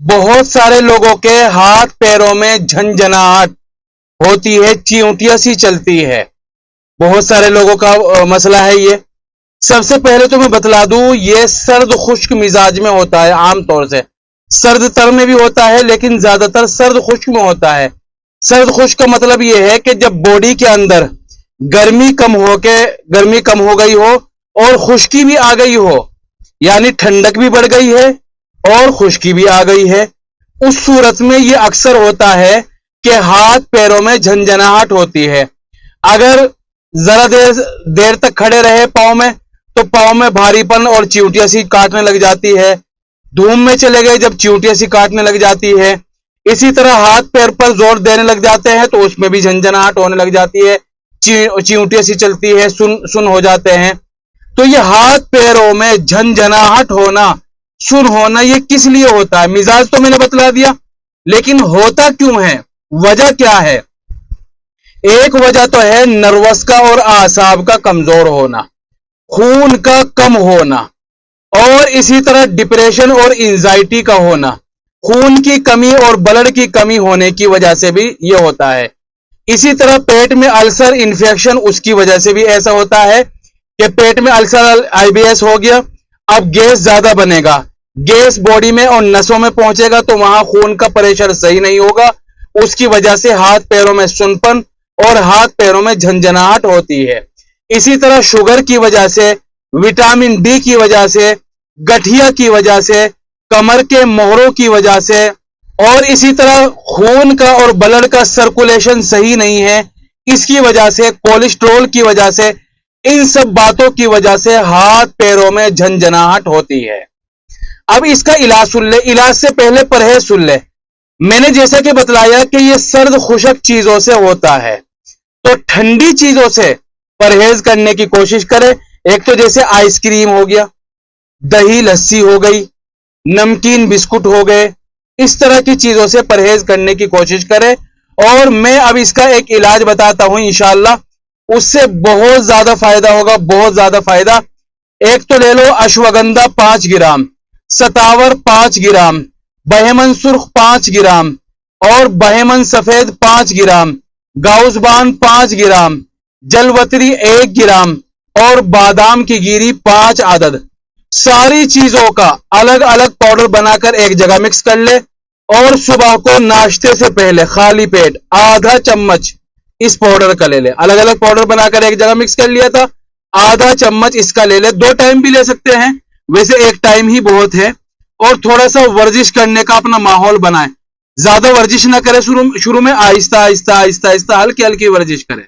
بہت سارے لوگوں کے ہاتھ پیروں میں جھنجھناہٹ ہوتی ہے، چیونٹیاں سی چلتی ہے. بہت سارے لوگوں کا مسئلہ ہے یہ. سب سے پہلے تو میں بتلا دوں، یہ سرد خشک مزاج میں ہوتا ہے. عام طور سے سرد تر میں بھی ہوتا ہے، لیکن زیادہ تر سرد خشک میں ہوتا ہے. سرد خشک کا مطلب یہ ہے کہ جب باڈی کے اندر گرمی کم ہو گئی ہو اور خشکی بھی آ گئی ہو، یعنی ٹھنڈک بھی بڑھ گئی ہے اور خشکی بھی آ گئی ہے، اس صورت میں یہ اکثر ہوتا ہے کہ ہاتھ پیروں میں جھنجھناہٹ ہوتی ہے. اگر ذرا دیر تک کھڑے رہے پاؤں میں تو پاؤں میں بھاری پن اور چیونٹیاں سی کاٹنے لگ جاتی ہے. دھوم میں چلے گئے جب چیونٹیاں سی کاٹنے لگ جاتی ہے. اسی طرح ہاتھ پیر پر زور دینے لگ جاتے ہیں تو اس میں بھی جھنجھناہٹ ہونے لگ جاتی ہے، چیونٹیاں سی چلتی ہے، سن ہو جاتے ہیں. تو یہ ہاتھ پیروں میں جھنجھناہٹ ہونا، سن ہونا، یہ کس لیے ہوتا ہے؟ مزاج تو میں نے بتلا دیا، لیکن ہوتا کیوں ہے؟ وجہ کیا ہے؟ ایک وجہ تو ہے نروس کا اور اعصاب کا کمزور ہونا، خون کا کم ہونا، اور اسی طرح ڈپریشن اور انزائٹی کا ہونا. خون کی کمی اور بلڈ کی کمی ہونے کی وجہ سے بھی یہ ہوتا ہے. اسی طرح پیٹ میں السر انفیکشن، اس کی وجہ سے بھی ایسا ہوتا ہے کہ پیٹ میں السر IBS ہو گیا، اب گیس زیادہ بنے گا، گیس باڈی میں اور نسوں میں پہنچے گا تو وہاں خون کا پریشر صحیح نہیں ہوگا، اس کی وجہ سے ہاتھ پیروں میں سنپن اور ہاتھ پیروں میں جھنجھناہٹ ہوتی ہے. اسی طرح شوگر کی وجہ سے، وٹامن ڈی کی وجہ سے، گٹھیا کی وجہ سے، کمر کے موہروں کی وجہ سے، اور اسی طرح خون کا اور بلڈ کا سرکولیشن صحیح نہیں ہے، اس کی وجہ سے، کولیسٹرول کی وجہ سے، ان سب باتوں کی وجہ سے ہاتھ پیروں میں جھنجھناہٹ ہوتی ہے. اب اس کا علاج سن لے. علاج سے پہلے پرہیز سن لے. میں نے جیسا کہ بتلایا کہ یہ سرد خشک چیزوں سے ہوتا ہے، تو ٹھنڈی چیزوں سے پرہیز کرنے کی کوشش کرے. ایک تو جیسے آئس کریم ہو گیا، دہی لسی ہو گئی، نمکین بسکٹ ہو گئے، اس طرح کی چیزوں سے پرہیز کرنے کی کوشش کرے. اور میں اب اس کا ایک علاج بتاتا ہوں انشاءاللہ، اس سے بہت زیادہ فائدہ ہوگا، بہت زیادہ فائدہ. ایک تو لے لو اشوگندھا 5 گرام، ستاور 5 گرام، بہمن سرخ 5 گرام، اور بہمن سفید 5 گرام، گاؤزبان 5 گرام، جلوتری 1 گرام، اور بادام کی گیری 5 عدد. ساری چیزوں کا الگ الگ پاؤڈر بنا کر ایک جگہ مکس کر لے، اور صبح کو ناشتے سے پہلے خالی پیٹ آدھا چمچ اس پاؤڈر کا لے لے. الگ الگ پاؤڈر بنا کر ایک جگہ مکس کر لیا تھا، آدھا چمچ اس کا لے لے. 2 ٹائم بھی لے سکتے ہیں، ویسے 1 ٹائم ہی بہت ہے. اور تھوڑا سا ورزش کرنے کا اپنا ماحول بنائے. زیادہ ورزش نہ کرے شروع میں، آہستہ آہستہ آہستہ آہستہ ہلکی ہلکی ورزش کرے.